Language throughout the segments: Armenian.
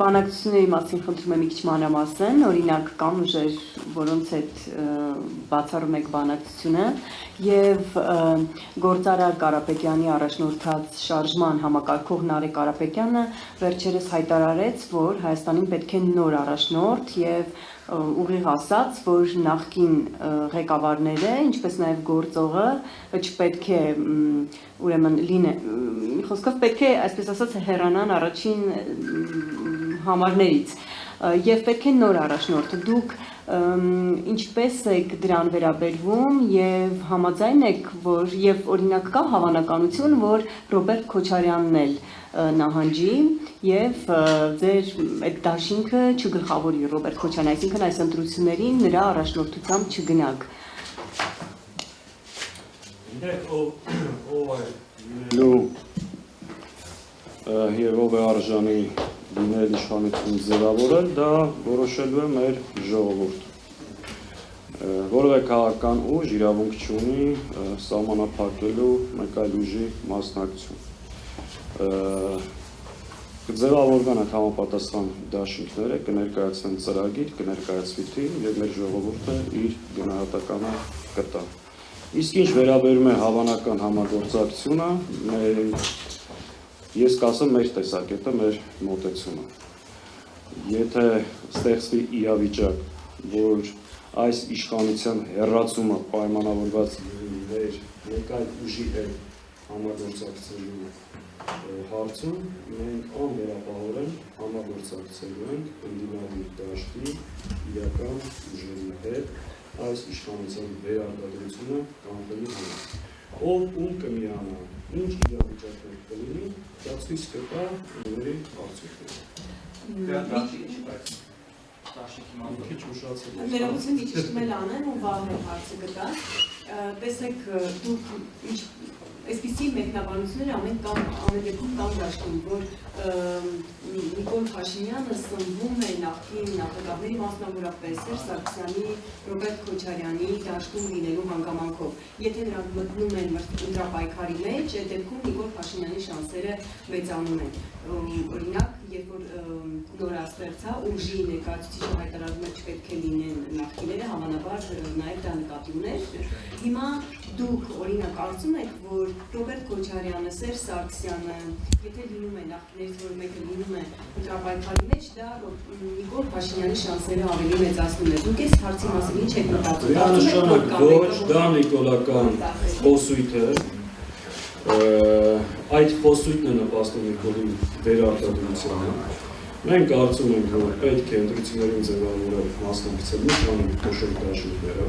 Բանակցությունների մասին խնդրում եմ մի քիչ մանրամասն, օրինակ կան ուժեր, որոնց հետ բացառում եք բանակցությունը եւ գործարար Կարապետյանի առաջնորդած շարժման համակարգող Նարեկ Կարապետյանը վերջերս հայտարարեց, որ Հայաստանին պետք է նոր առաջնորդ եւ ուղիղ ասած, որ նախկին ղեկավարները, ինչպես նաև գործողը չպետք է ուրեմն լինեն, խոսքով պետք է, այսպես ասած, հեռանան առաջին համարներից եւ պետք է նոր առաջնորդ։ Դուք ինչպես եք դրան վերաբերվում եւ համաձայն եք, որ եւ օրինակ կա հավանականություն, որ Ռոբերտ Քոչարյանն էլ նահանջի եւ ձեր այդ դաշինքը չգլխավորի Ռոբերտ Քոչարյանն, այսինքն այս ընտրություններին նրա առաջնորդությամբ չգնաք։ Եվ ով է արժանի լինել իշխանություն ձևավորել, դա որոշելու է մեր ժողովուրդը։ Որևէ քաղաքական ուժ իրավունք չունի սահմանափակելու մեկ այլ ուժի մասնակցություն։ Կձևավորվեն այդ համապատասխան դաշինքները, կներկայացվեն ծրագիր, կներկայացվի թիմ եւ մեր ժողովուրդը իր գնահատականը կտա։ Իսկ ինչ վերաբերում է հավանական համագործակցությունը, ես կասեմ մեր տեսակետը, մեր մոտեցումը։ Եթե ստեղծվի իրավիճակ, որ այս իշխանության հեռացումը պայմանավորված լիներ մեկ այլ ուժի հետ համագործակցելու հարցում, մենք անվերապահորեն համագործակցելու ենք ընդդիմադիր դաշտի իրական ուժերի հետ այս իշխանության վերարտադրությունը կանխելու համար։ Ով ում կմիանա, ինչ իրավիճակներ կլինի, դա ցույց կտա ուժերի արդյունքները։ Ներողություն մի քիչ մել անեմ ու վաղ հարցը գտա։ Տեսեք, դուք այսպիսի մեկնաբանություններ ամեն դեպքում կան դաշտում, որ Նիկոլ Փաշինյանը սնվում է նախկին նախագահների, մասնավորապես Սերժ Սարգսյանի, Ռոբերտ Քոչարյանի դաշտում լինելու հանգամանքով։ Եթե նրանք մտնում են ընտրապայքարի մեջ, այդ դեպքում Նիկոլ Փաշինյանի շանսերը մեծանում են։ Օրինակ, երբ որ նորաստեղծա ուժի ներկայացուցիչը հայտարարում է չպետք է լինեն նախկիները, հավանաբար նաև դա նկատի ուներ։ Հիմա դուք օրինակ կարծում եք, որ Ռոբերտ Քոչարյանը, Սերժ Սարգսյանը, եթե լինում է նախկիներից, որ մեկը լինում է ընտրապայքարի մեջ, դա Նիկոլ Փաշինյանի շանսերը ավելի մեծացնում է։ Դուք այս հարցի մասին ինչ եք մտածում? Ոչ, դա նիկոլական խոսույթ է։ Այդ խոսույթն է նպաստում Նիկոլի վերարտադրությանը։ Մենք կարծում ենք, որ պետք է ընտրություններին ձևավորել մասնակցել մի քանի փոքր դաշինքները,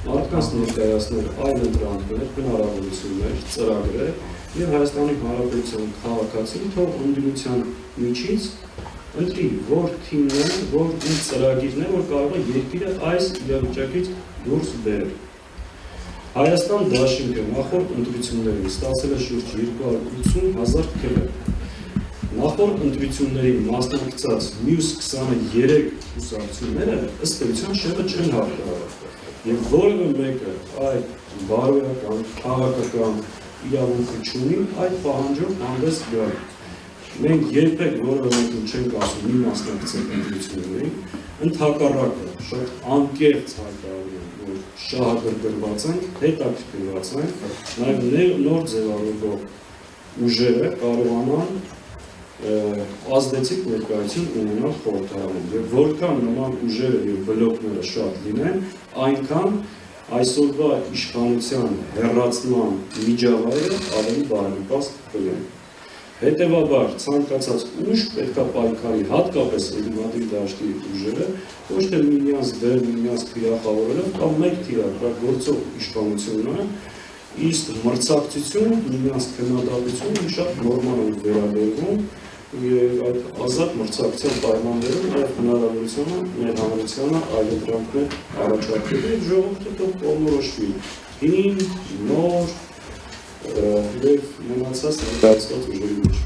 մարդկանց ներկայացնել այլ ընտրանքներ, հնարավորություններ, ծրագրեր եւ Հայաստանի Հանրապետության քաղաքացին թող ընդդիմության միջից ընտրի, որ թիմն է, որ ծրագիրն է, որ կարող է երկիրը այս իրավիճակից դուրս բերել։ Հայաստան դաշինքը նախորդ ընտրություններին ստացել է շուրջ 280,000 քվե։ Նախորդ ընտրություններին մասնակցած մյուս 23 կուսակցությունները ըստ էության շեղը չեն հաղթահարել։ Եվ որևէ մեկը այդ բարոյական, քաղաքական իրավունքը չունի այդ պահանջով հանդես գալ։ Մենք երբեք որևէ մեկին չենք ասում մի մասնակցել ընտրություններին, ընդհակառակը շատ անկեղծ հայտարարում, որ շահագրգռված են, հետաքրքրված են, նաև նոր ձևավորվող ուժերը կարողանան ազդեցիկ ներկայություն ունենալ խորհրդարանում եւ որքան նման ուժերը եւ բլոկները շատ լինեն, այնքան այսօրվա իշխանության հեռացման միջավայրը ավելի բարենպաստ կլինի։ Հետևաբար ցանկացած ուժ պետք է պայքարի հատկապես ընդդիմադիր դաշտի ուժերը ոչ թե միմյանց դեմ, միմյանց թիրախավորելով կամ մեկ թիրախավորող իշխանությունը, իսկ մրցակցություն, միմյանց քննադատություն շատ նորմալ է վերաբերվում եւ այդ ազատ մրցակցության պայմաններում նաեւ հնարավորությունը մեր հանրությանը այլ ընտրանքներ առաջարկելու եւ ժողովուրդը թող կողմնորոշվի հին, նոր եւ մնացած ներկայացված ուժերի մեջ։